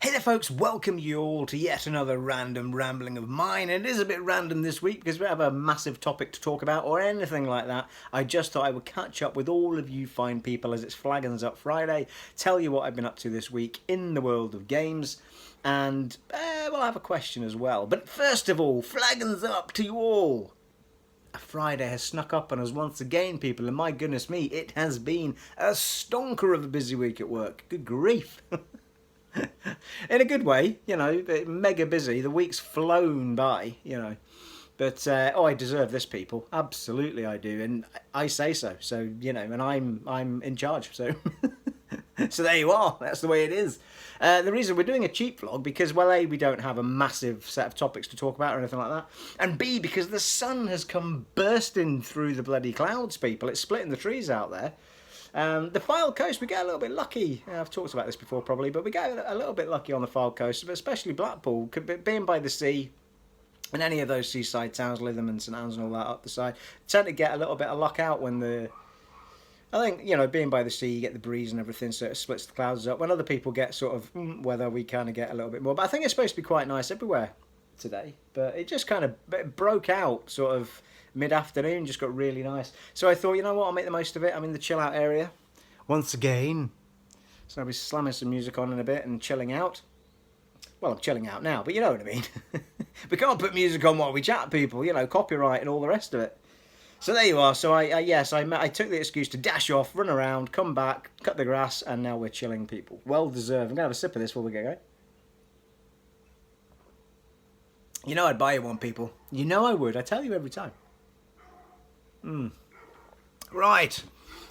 Hey there folks, welcome you all to yet another random rambling of mine. It is a bit random this week because we don't have a massive topic to talk about or anything like that. I just thought I would catch up with all of you fine people as it's Flagons Up Friday, tell you what I've been up to this week in the world of games, and we'll have a question as well. But first of all, Flagons Up to you all. A Friday has snuck up on us once again, people, and my goodness me, it has been a stonker of a busy week at work. Good grief. In a good way, mega busy. The week's flown by, But, I deserve this, people. Absolutely I do. And I say so. So, and I'm in charge. So, so there you are. That's the way it is. The reason we're doing a cheap vlog, because, well, A, we don't have a massive set of topics to talk about or anything like that. And B, because the sun has come bursting through the bloody clouds, people. It's splitting the trees out there. The Fylde Coast, we get a little bit lucky. I've talked about this before probably, but we get a little bit lucky on the Fylde Coast, especially Blackpool, being by the sea, and any of those seaside towns, Lytham and St Anne's and all that up the side, tend to get a little bit of luck out when I think, being by the sea, you get the breeze and everything, so it splits the clouds up. When other people get sort of weather, we kind of get a little bit more. But I think it's supposed to be quite nice everywhere today, but it just kind of broke out sort of mid-afternoon, just got really nice. So I thought, you know what, I'll make the most of it. I'm in the chill out area once again, so I'll be slamming some music on in a bit and chilling out. Well, I'm chilling out now, but you know what I mean. We can't put music on while we chat, people, copyright and all the rest of it. So there you are. So I took the excuse to dash off, run around, come back, cut the grass, and now we're chilling, people. Well deserved. I'm gonna have a sip of this before we get going. I'd buy you one, people. I would. I tell you every time. Right.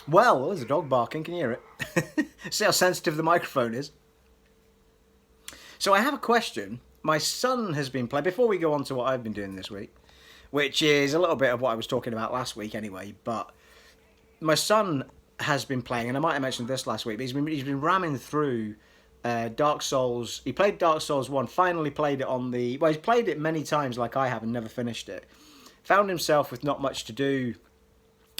Well, there's a dog barking. Can you hear it? See how sensitive the microphone is. So I have a question. My son has been playing, before we go on to what I've been doing this week, which is a little bit of what I was talking about last week anyway, but my son has been playing, and I might have mentioned this last week, but he's been ramming through Dark Souls. He played Dark Souls 1, finally played it on the... Well, he's played it many times like I have and never finished it. Found himself with not much to do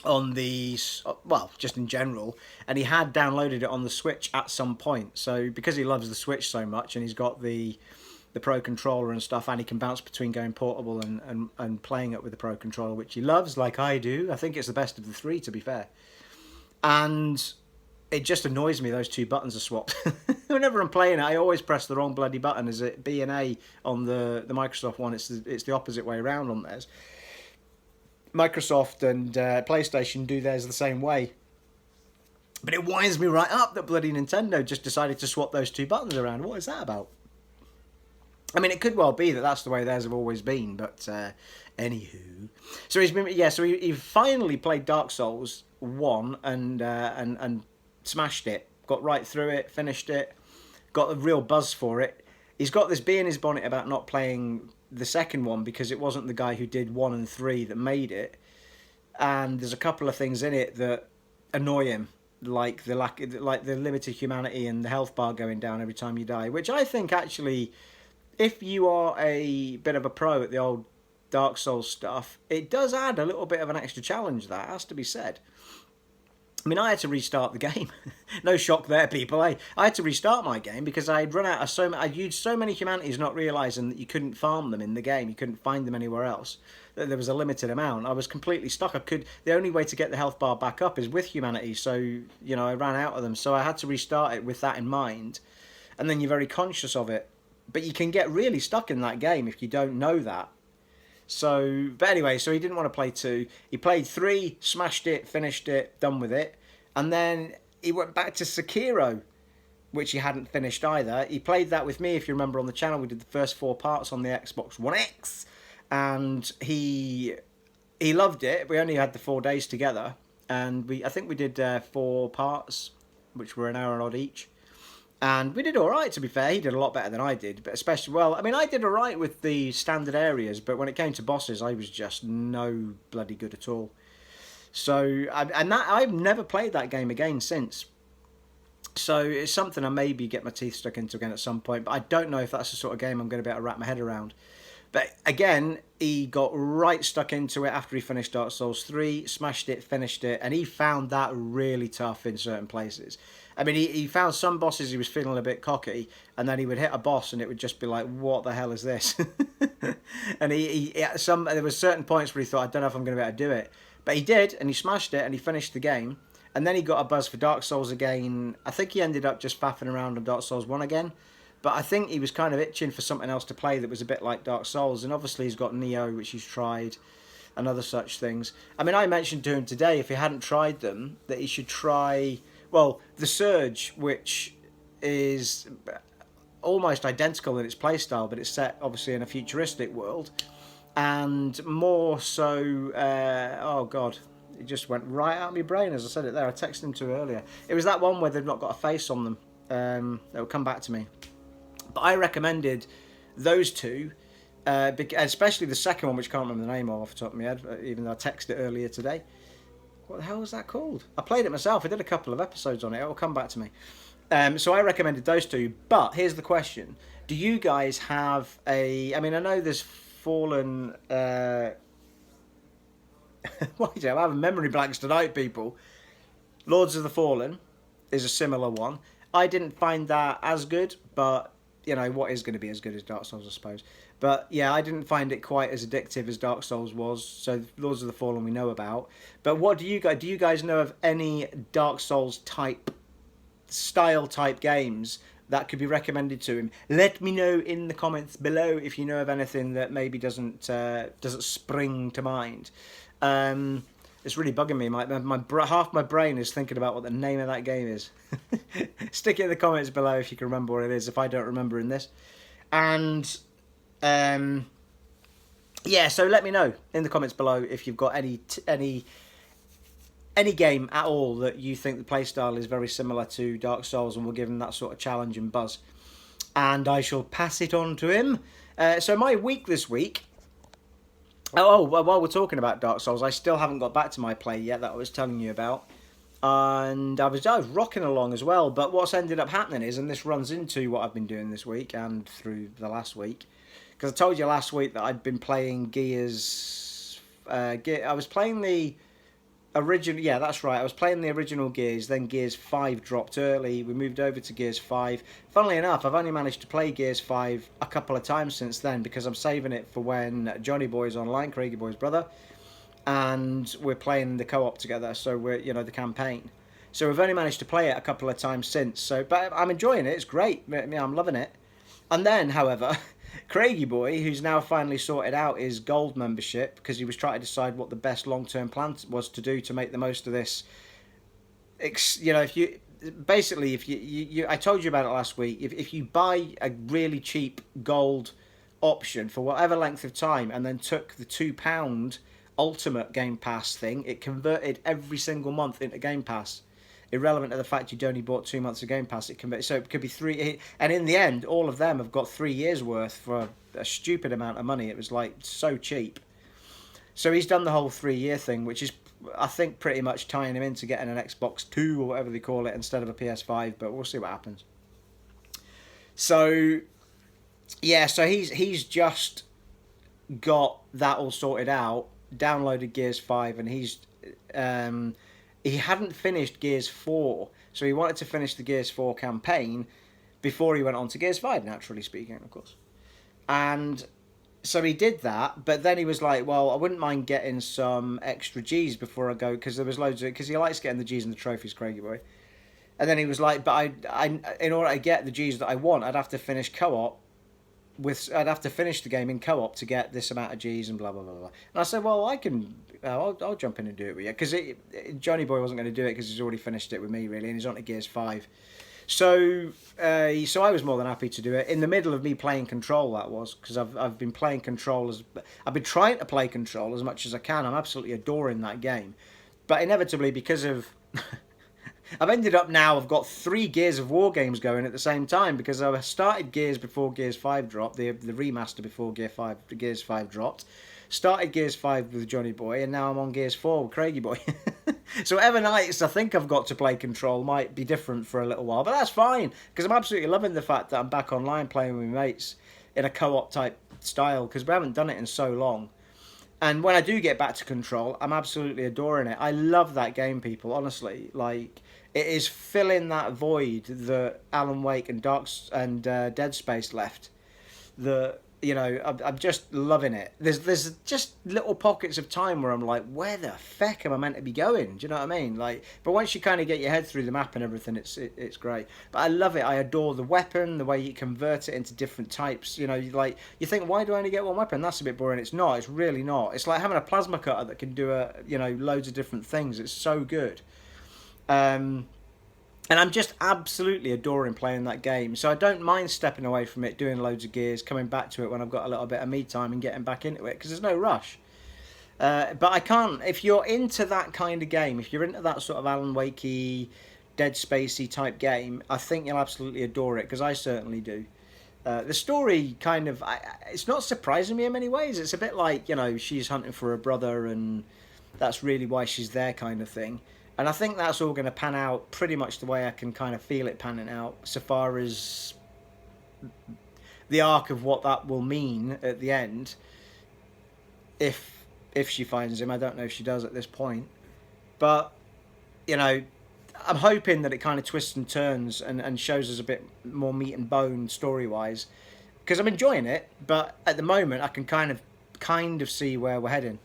on the... Well, just in general. And he had downloaded it on the Switch at some point. So, because he loves the Switch so much, and he's got the Pro Controller and stuff, and he can bounce between going portable and playing it with the Pro Controller, which he loves, like I do. I think it's the best of the three, to be fair. And... it just annoys me those two buttons are swapped. Whenever I'm playing it, I always press the wrong bloody button. Is it B and A on the Microsoft one? It's the opposite way around on theirs. Microsoft and PlayStation do theirs the same way. But it winds me right up that bloody Nintendo just decided to swap those two buttons around. What is that about? I mean, it could well be that that's the way theirs have always been, but anywho. So he finally played Dark Souls 1 and smashed it, got right through it, finished it, got a real buzz for it. He's got this bee in his bonnet about not playing the second one because it wasn't the guy who did 1 and 3 that made it, and there's a couple of things in it that annoy him, like the limited humanity and the health bar going down every time you die, which I think actually, if you are a bit of a pro at the old Dark Souls stuff, it does add a little bit of an extra challenge, that has to be said. I mean, I had to restart the game. No shock there, people. I had to restart my game because I'd run out of I'd used so many humanities, not realising that you couldn't farm them in the game. You couldn't find them anywhere else. That there was a limited amount. I was completely stuck. The only way to get the health bar back up is with humanity. So, I ran out of them. So I had to restart it with that in mind. And then you're very conscious of it. But you can get really stuck in that game if you don't know that. So, but anyway, so he didn't want to play 2. He played 3, smashed it, finished it, done with it. And then he went back to Sekiro, which he hadn't finished either. He played that with me, if you remember on the channel. We did the first 4 parts on the Xbox One X. And he loved it. We only had the 4 days together. And I think we did 4 parts, which were an hour and odd each. And we did all right, to be fair. He did a lot better than I did, but especially, I did all right with the standard areas, but when it came to bosses, I was just no bloody good at all. So, I've never played that game again since. So it's something I maybe get my teeth stuck into again at some point, but I don't know if that's the sort of game I'm going to be able to wrap my head around. But again, he got right stuck into it after he finished Dark Souls 3, smashed it, finished it, and he found that really tough in certain places. I mean, he found some bosses he was feeling a bit cocky, and then he would hit a boss, and it would just be like, "What the hell is this?" And there was certain points where he thought, "I don't know if I'm going to be able to do it," but he did, and he smashed it, and he finished the game. And then he got a buzz for Dark Souls again. I think he ended up just faffing around on Dark Souls 1 again. But I think he was kind of itching for something else to play that was a bit like Dark Souls. And obviously he's got Neo, which he's tried, and other such things. I mean, I mentioned to him today, if he hadn't tried them, that he should try, well, The Surge, which is almost identical in its playstyle, but it's set, obviously, in a futuristic world. And more so, oh, God, it just went right out of my brain as I said it there. I texted him to earlier. It was that one where they've not got a face on them. That will come back to me. But I recommended those two, especially the second one, which I can't remember the name of off the top of my head, even though I texted it earlier today. What the hell was that called? I played it myself. I did a couple of episodes on it. It will come back to me. So I recommended those two. But here's the question. Do you guys have a... I mean, I know there's Fallen... Why do I have memory blanks tonight, people? Lords of the Fallen is a similar one. I didn't find that as good, but, you know, what is going to be as good as Dark Souls, I suppose. But, yeah, I didn't find it quite as addictive as Dark Souls was, so Lords of the Fallen we know about. But what do you guys know of any Dark Souls style type games that could be recommended to him? Let me know in the comments below if you know of anything that maybe doesn't spring to mind. It's really bugging me. Half my brain is thinking about what the name of that game is. Stick it in the comments below if you can remember what it is, if I don't remember in this. And yeah, so let me know in the comments below if you've got any game at all that you think the playstyle is very similar to Dark Souls, and we'll give him that sort of challenge and buzz. And I shall pass it on to him. So my week this week... Oh, while we're talking about Dark Souls, I still haven't got back to my play yet that I was telling you about. And I was rocking along as well. But what's ended up happening is, and this runs into what I've been doing this week and through the last week, because I told you last week that I'd been playing Gears... I was playing the original... Yeah, that's right. I was playing the original Gears, then Gears 5 dropped early. We moved over to Gears 5. Funnily enough, I've only managed to play Gears 5 a couple of times since then, because I'm saving it for when Johnny Boy's online, Craigie Boy's brother, and we're playing the co-op together, so we're, you know, the campaign. So we've only managed to play it a couple of times since, but I'm enjoying it. It's great. I'm loving it. And then, however... Craigie Boy, who's now finally sorted out his gold membership, because he was trying to decide what the best long-term plan was to do to make the most of this. You know, if you I told you about it last week. If you buy a really cheap gold option for whatever length of time, and then took the £2 Ultimate Game Pass thing, it converted every single month into Game Pass. Irrelevant to the fact you'd only bought 2 months of Game Pass, so it could be 3. And in the end, all of them have got 3 years worth for a stupid amount of money. It was like so cheap. So he's done the whole 3-year thing, which is, I think, pretty much tying him into getting an Xbox 2 or whatever they call it instead of a PS5. But we'll see what happens. So yeah, so he's just got that all sorted out, downloaded Gears 5, and he's he hadn't finished Gears 4, so he wanted to finish the Gears 4 campaign before he went on to Gears 5, naturally speaking, of course. And so he did that, but then he was like, well, I wouldn't mind getting some extra G's before I go, because there was loads of... Because he likes getting the G's and the trophies, Craigie Boy. And then he was like, but I in order to get the G's that I want, I'd have to finish co-op. I'd have to finish the game in co-op to get this amount of G's and blah, blah, blah, blah. And I said, well, I'll jump in and do it with you. Because Johnny Boy wasn't going to do it because he's already finished it with me, really, and he's on to Gears 5. So I was more than happy to do it. In the middle of me playing Control, that was, because I've been playing Control I've been trying to play Control as much as I can. I'm absolutely adoring that game. But inevitably, because of... I've ended up now, I've got 3 Gears of War games going at the same time, because I started Gears before Gears 5 dropped, the remaster before Gears 5 dropped. Started Gears 5 with Johnny Boy, and now I'm on Gears 4 with Craigie Boy. So whatever nights I think I've got to play Control might be different for a little while, but that's fine, because I'm absolutely loving the fact that I'm back online playing with my mates in a co-op type style, because we haven't done it in so long. And when I do get back to Control, I'm absolutely adoring it. I love that game, people, honestly. Like, It is filling that void that Alan Wake and Dead Space left. I'm just loving it. There's just little pockets of time where I'm like, where the feck am I meant to be going? Do you know what I mean? Like, but once you kind of get your head through the map and everything, it's great. But I love it. I adore the weapon, the way you convert it into different types. You think, why do I only get one weapon? That's a bit boring. It's not. It's really not. It's like having a plasma cutter that can do loads of different things. It's so good. And I'm just absolutely adoring playing that game. So I don't mind stepping away from it, doing loads of gears, coming back to it when I've got a little bit of me time and getting back into it, because there's no rush. But I can't, if you're into that kind of game, if you're into that sort of Alan Wakey, Dead Spacey type game, I think you'll absolutely adore it, because I certainly do. The story kind of, it's not surprising me in many ways. It's a bit like, she's hunting for her brother and that's really why she's there kind of thing. And I think that's all going to pan out pretty much the way I can kind of feel it panning out, so far as the arc of what that will mean at the end. If she finds him, I don't know if she does at this point. But, I'm hoping that it kind of twists and turns and shows us a bit more meat and bone story-wise. Because I'm enjoying it, but at the moment I can kind of see where we're heading.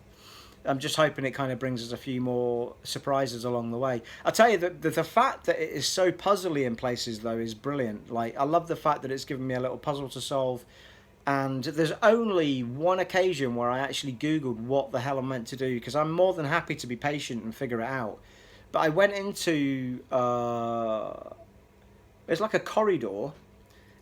I'm just hoping it kind of brings us a few more surprises along the way. I'll tell you that the fact that it is so puzzly in places, though, is brilliant. Like, I love the fact that it's given me a little puzzle to solve. And there's only one occasion where I actually Googled what the hell I'm meant to do, because I'm more than happy to be patient and figure it out. But I went into... it's like a corridor.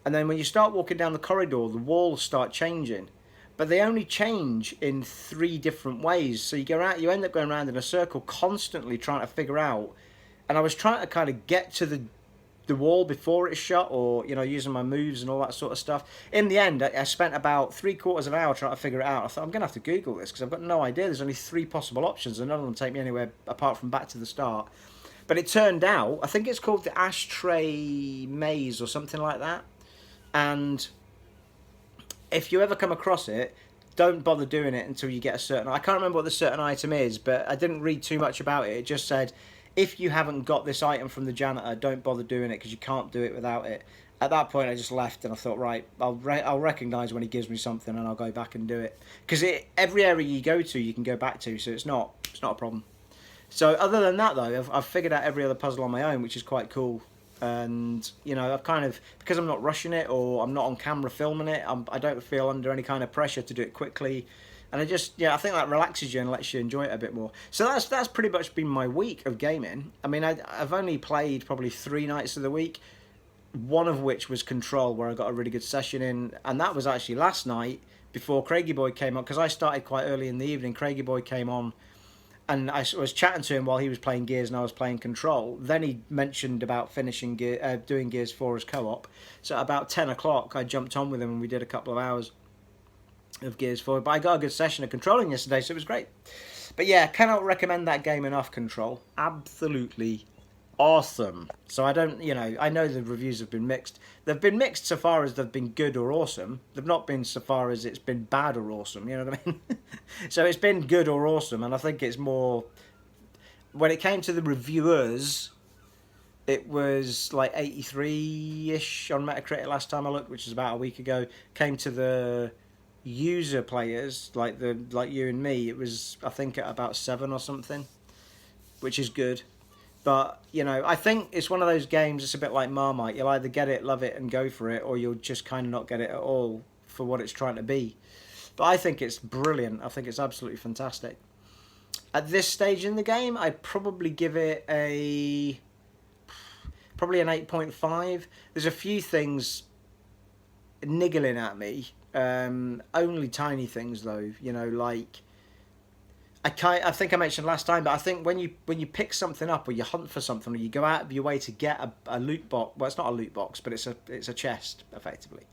And then when you start walking down the corridor, the walls start changing. But they only change in 3 different ways. So you end up going around in a circle, constantly trying to figure out. And I was trying to kind of get to the wall before it's shut, or using my moves and all that sort of stuff. In the end, I spent about 3/4 of an hour trying to figure it out. I thought, I'm going to have to Google this, because I've got no idea. There's only 3 possible options, and none of them take me anywhere apart from back to the start. But it turned out, I think it's called the Ashtray Maze or something like that. And if you ever come across it, don't bother doing it until you get a certain... I can't remember what the certain item is, but I didn't read too much about it. It just said, if you haven't got this item from the janitor, don't bother doing it, because you can't do it without it. At that point, I just left, and I thought, right, I'll recognise when he gives me something, and I'll go back and do it. Because every area you go to, you can go back to, so it's not a problem. So other than that, though, I've figured out every other puzzle on my own, which is quite cool. And I've kind of, because I'm not rushing it, or I'm not on camera filming it, I don't feel under any kind of pressure to do it quickly, and I think that relaxes you and lets you enjoy it a bit more. So that's pretty much been my week of gaming. I mean, I've only played probably 3 nights of the week, one of which was Control, where I got a really good session in, and that was actually last night before Craigie Boy came on, because I started quite early in the evening. Craigie Boy came on, and I was chatting to him while he was playing Gears and I was playing Control. Then he mentioned about finishing doing Gears 4 as co-op. So about 10 o'clock, I jumped on with him and we did a couple of hours of Gears 4. But I got a good session of controlling yesterday, so it was great. But yeah, cannot recommend that game enough, Control. Absolutely awesome. So I know the reviews have been mixed. They've been mixed so far as they've been good or awesome. They've not been so far as it's been bad or awesome, you know what I mean? So it's been good or awesome, and I think it's more... When it came to the reviewers, it was like 83-ish on Metacritic last time I looked, which is about a week ago. Came to the user players, like you and me, it was, I think, at about 7 or something, which is good. But, I think it's one of those games, it's a bit like Marmite. You'll either get it, love it, and go for it, or you'll just kind of not get it at all for what it's trying to be. But I think it's brilliant. I think it's absolutely fantastic. At this stage in the game, I'd probably give it probably an 8.5. There's a few things niggling at me. Only tiny things, though. Like... I think I mentioned last time, but I think when you pick something up, or you hunt for something, or you go out of your way to get a loot box, well, it's not a loot box, but it's a chest, effectively.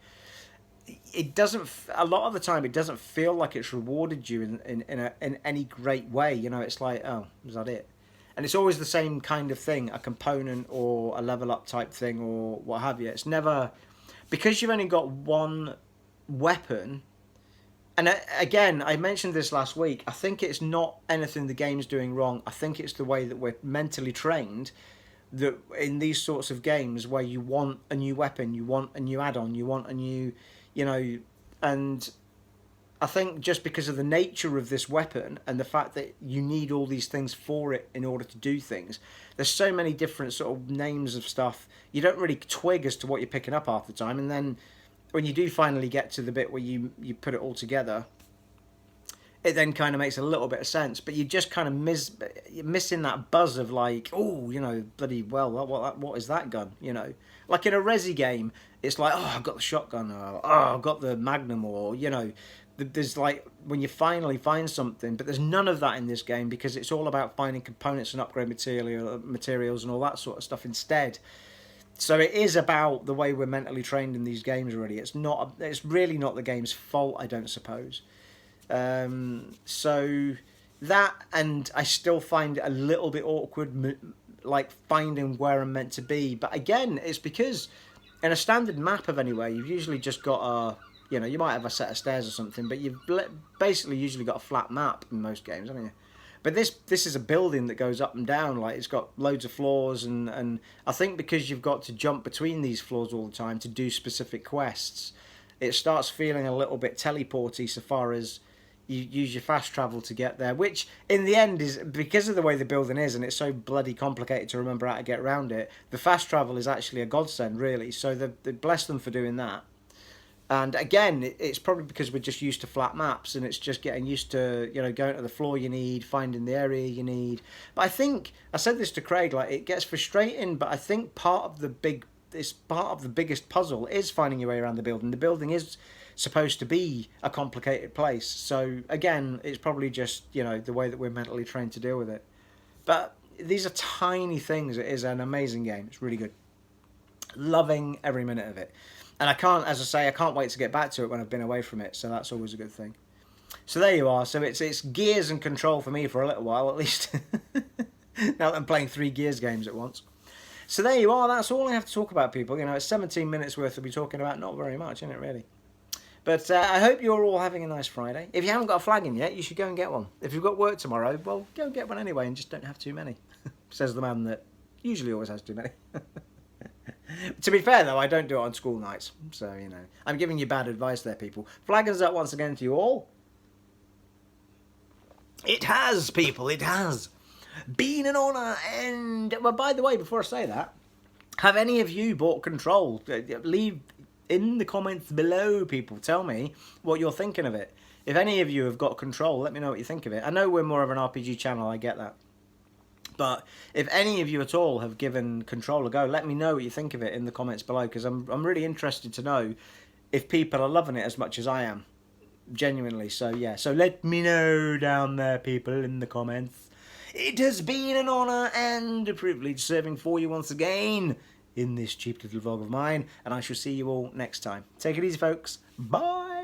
It doesn't, a lot of the time, it doesn't feel like it's rewarded you in any great way. It's like, oh, is that it? And it's always the same kind of thing, a component or a level up type thing or what have you. It's never, because you've only got one weapon. And again, I mentioned this last week, I think it's not anything the game's doing wrong. I think it's the way that we're mentally trained, that in these sorts of games where you want a new weapon, you want a new add-on, you want a new, you know, and I think just because of the nature of this weapon and the fact that you need all these things for it in order to do things, there's so many different sort of names of stuff. You don't really twig as to what you're picking up half the time, and then when you do finally get to the bit where you put it all together, it then kind of makes a little bit of sense. But you just kind of you're missing that buzz of like, oh, you know, bloody well, what is that gun? You know, like in a Resi game, it's like, oh, I've got the shotgun, or oh, I've got the Magnum, or you know, there's like when you finally find something. But there's none of that in this game because it's all about finding components and upgrade materials and all that sort of stuff instead. So it is about the way we're mentally trained in these games. Really, it's not. It's really not the game's fault, I don't suppose. So that, and I still find it a little bit awkward, like finding where I'm meant to be. But again, it's because in a standard map of anywhere, you've usually just got a, you know, you might have a set of stairs or something, but you've basically usually got a flat map in most games, haven't you? But this is a building that goes up and down, like it's got loads of floors, and I think because you've got to jump between these floors all the time to do specific quests, it starts feeling a little bit teleporty so far as you use your fast travel to get there, which in the end is, because of the way the building is and it's so bloody complicated to remember how to get around it, the fast travel is actually a godsend, really. So they bless them for doing that. And again, it's probably because we're just used to flat maps, and it's just getting used to, you know, going to the floor you need, finding the area you need. But I think, I said this to Craig, like, it gets frustrating, but I think part of the biggest puzzle is finding your way around the building. The building is supposed to be a complicated place. So again, it's probably just, you know, the way that we're mentally trained to deal with it. But these are tiny things. It is an amazing game. It's really good. Loving every minute of it. And I can't, as I say, I can't wait to get back to it when I've been away from it. So that's always a good thing. So there you are. So it's Gears and Control for me for a little while, at least. Now that I'm playing 3 Gears games at once. So there you are. That's all I have to talk about, people. You know, it's 17 minutes worth to be talking about. Not very much, isn't it, really? But I hope you're all having a nice Friday. If you haven't got a flagon yet, you should go and get one. If you've got work tomorrow, well, go and get one anyway and just don't have too many. Says the man that usually always has too many. To be fair, though, I don't do it on school nights. So, you know, I'm giving you bad advice there, people. Flagons up once again to you all. It has, people, it has been an honour. And, well, by the way, before I say that, have any of you bought Control? Leave in the comments below, people. Tell me what you're thinking of it. If any of you have got Control, let me know what you think of it. I know we're more of an RPG channel, I get that. But if any of you at all have given Control a go, let me know what you think of it in the comments below, because I'm really interested to know if people are loving it as much as I am. Genuinely. So, yeah. So let me know down there, people, in the comments. It has been an honour and a privilege serving for you once again in this cheap little vlog of mine, and I shall see you all next time. Take it easy, folks. Bye!